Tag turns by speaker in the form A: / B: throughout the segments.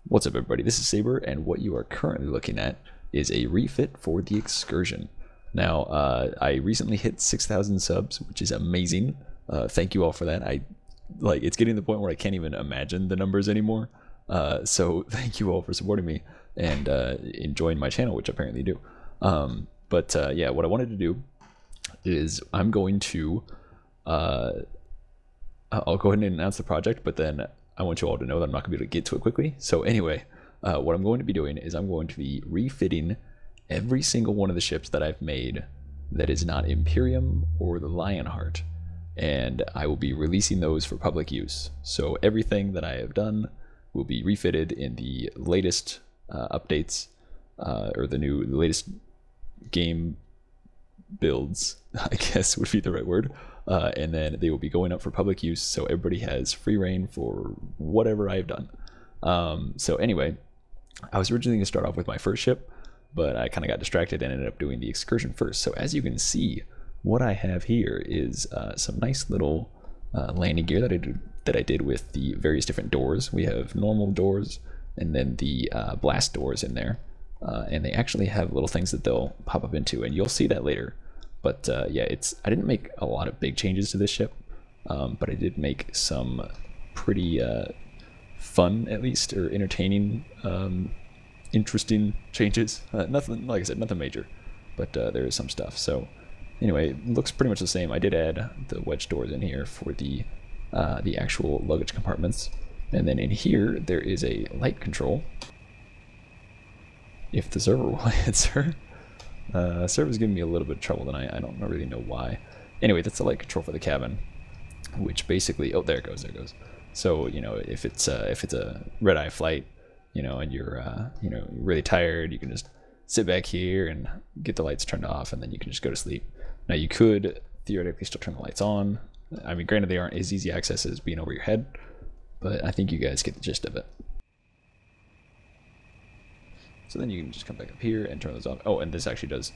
A: What's up, everybody? This is Saber, and what you are currently looking at is a refit for the Excursion. Now, I recently hit 6,000 subs, which is amazing. Thank you all for that. It's getting to the point where I can't even imagine the numbers anymore. So thank you all for supporting me and enjoying my channel, which apparently you do. Yeah, what I wanted to do is I'm going to I'll go ahead and announce the project, but then I want you all to know that I'm not going to be able to get to it quickly. So anyway, what I'm going to be doing is I'm going to be refitting every single one of the ships that I've made that is not Imperium or the Lionheart. And I will be releasing those for public use. So everything that I have done will be refitted in the latest updates, or the latest game builds, I guess would be the right word. And then they will be going up for public use, so everybody has free reign for whatever I've done. So anyway, I was originally going to start off with my first ship, but I kind of got distracted and ended up doing the Excursion first. So as you can see, what I have here is some nice little landing gear that I did with the various different doors. We have normal doors and then the blast doors in there. And they actually have little things that they'll pop up into, and you'll see that later. But yeah, I didn't make a lot of big changes to this ship, but I did make some pretty fun, at least, or entertaining, interesting changes. Nothing, like I said, nothing major, but there is some stuff. So anyway, it looks pretty much the same. I did add the wedge doors in here for the actual luggage compartments, and then in here there is a light control. If the server will answer. Server's giving me a little bit of trouble tonight. I don't really know why. Anyway, that's the light control for the cabin, which basically, oh, there it goes. So, you know, if it's a red-eye flight, you know, and you're really tired, you can just sit back here and get the lights turned off, and then you can just go to sleep. Now, you could theoretically still turn the lights on. I mean, granted, they aren't as easy access as being over your head, but I think you guys get the gist of it. So then you can just come back up here and turn those off. Oh, and this actually does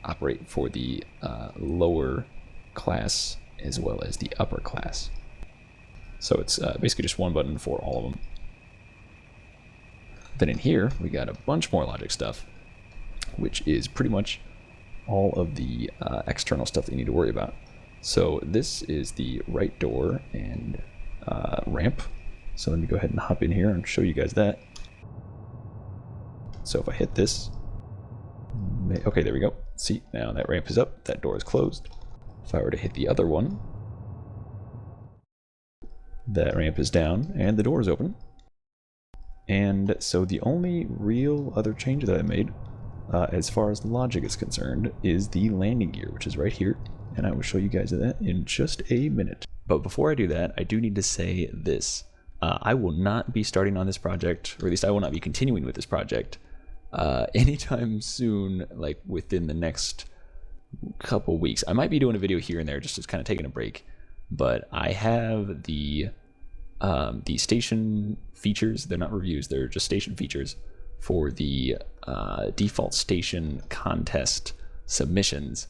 A: operate for the lower class as well as the upper class. So it's basically just one button for all of them. Then in here, we got a bunch more logic stuff, which is pretty much all of the external stuff that you need to worry about. So this is the right door and ramp. So let me go ahead and hop in here and show you guys that. So if I hit this, okay, there we go. See, now that ramp is up, that door is closed. If I were to hit the other one, that ramp is down and the door is open. And so the only real other change that I made, as far as logic is concerned, is the landing gear, which is right here. And I will show you guys that in just a minute. But before I do that, I do need to say this. I will not be starting on this project, or at least I will not be continuing with this project anytime soon, like within the next couple weeks. I might be doing a video here and there, just kind of taking a break, but I have the station features. They're not reviews, they're just station features for the default station contest submissions,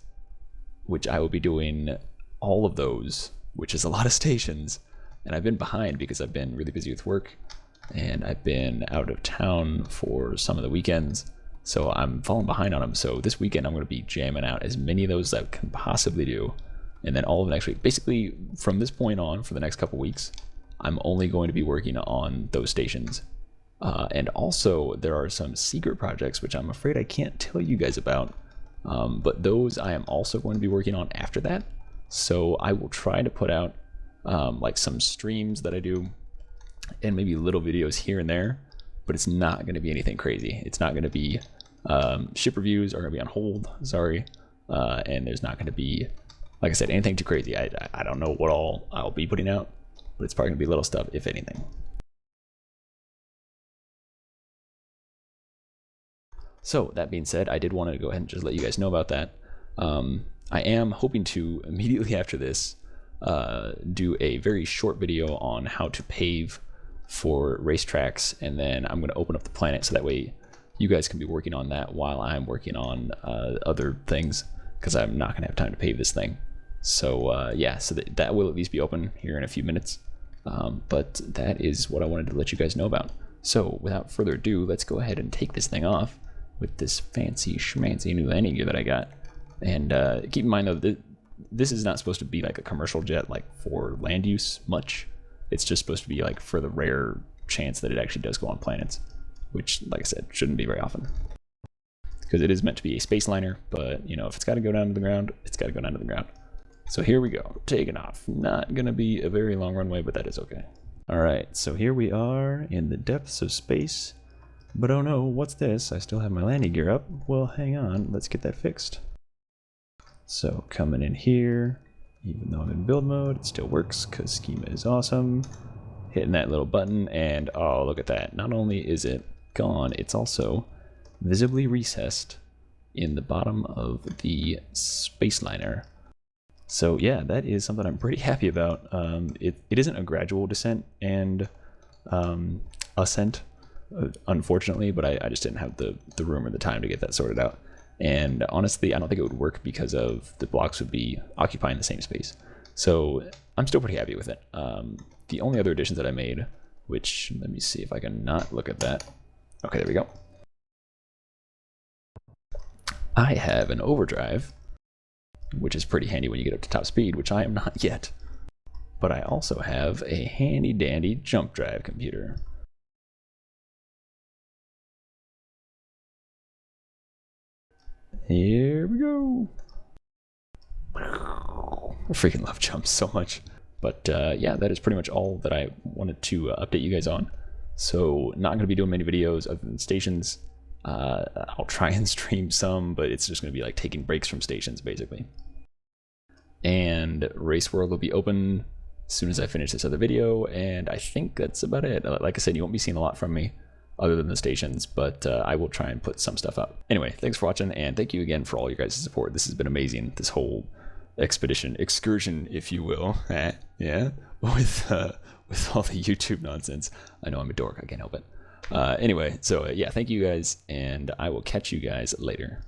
A: which I will be doing all of those, which is a lot of stations. And I've been behind because I've been really busy with work, and I've been out of town for some of the weekends, so I'm falling behind on them. So this weekend I'm going to be jamming out as many of those as I can possibly do, and then all of next week. Basically, from this point on, for the next couple weeks, I'm only going to be working on those stations. And also, there are some secret projects, which I'm afraid I can't tell you guys about, but those I am also going to be working on after that. So I will try to put out like some streams that I do, and maybe little videos here and there, but it's not going to be anything crazy. It's not going to be ship reviews are going to be on hold, sorry, and there's not going to be, like I said, anything too crazy. I don't know what all I'll be putting out, but it's probably going to be little stuff, if anything. So that being said, I did want to go ahead and just let you guys know about that. I am hoping to immediately after this do a very short video on how to pave for racetracks, and then I'm going to open up the planet so that way you guys can be working on that while I'm working on other things, because I'm not going to have time to pave this thing. So yeah, so that will at least be open here in a few minutes. But that is what I wanted to let you guys know about. So without further ado, let's go ahead and take this thing off with this fancy schmancy new landing gear that I got. And keep in mind though, this is not supposed to be like a commercial jet like for land use much. It's just supposed to be like for the rare chance that it actually does go on planets, which, like I said, shouldn't be very often. Because it is meant to be a space liner, but you know, if it's got to go down to the ground, it's got to go down to the ground. So here we go, taking off. Not gonna be a very long runway, but that is okay. All right, so here we are in the depths of space. But oh no, what's this? I still have my landing gear up. Well, hang on, let's get that fixed. So coming in here, even though I'm in build mode, it still works because schema is awesome. Hitting that little button and oh, look at that. Not only is it gone, it's also visibly recessed in the bottom of the space liner. So yeah, that is something I'm pretty happy about. It isn't a gradual descent and ascent, unfortunately, but I just didn't have the room or the time to get that sorted out. And honestly, I don't think it would work because of the blocks would be occupying the same space. So I'm still pretty happy with it. The only other additions that I made, which, let me see if I can not look at that. Okay, there we go. I have an overdrive, which is pretty handy when you get up to top speed, which I am not yet. But I also have a handy dandy jump drive computer. Here we go. I freaking love jumps so much. But yeah, that is pretty much all that I wanted to update you guys on. So not going to be doing many videos other than stations. I'll try and stream some, but it's just going to be like taking breaks from stations basically. And Race World will be open as soon as I finish this other video, and I think that's about it. Like I said, you won't be seeing a lot from me other than the stations, but I will try and put some stuff up. Anyway, thanks for watching, and thank you again for all your guys' support. This has been amazing, this whole excursion, if you will, yeah, with all the YouTube nonsense. I know I'm a dork, I can't help it. Anyway, so yeah, thank you guys, and I will catch you guys later.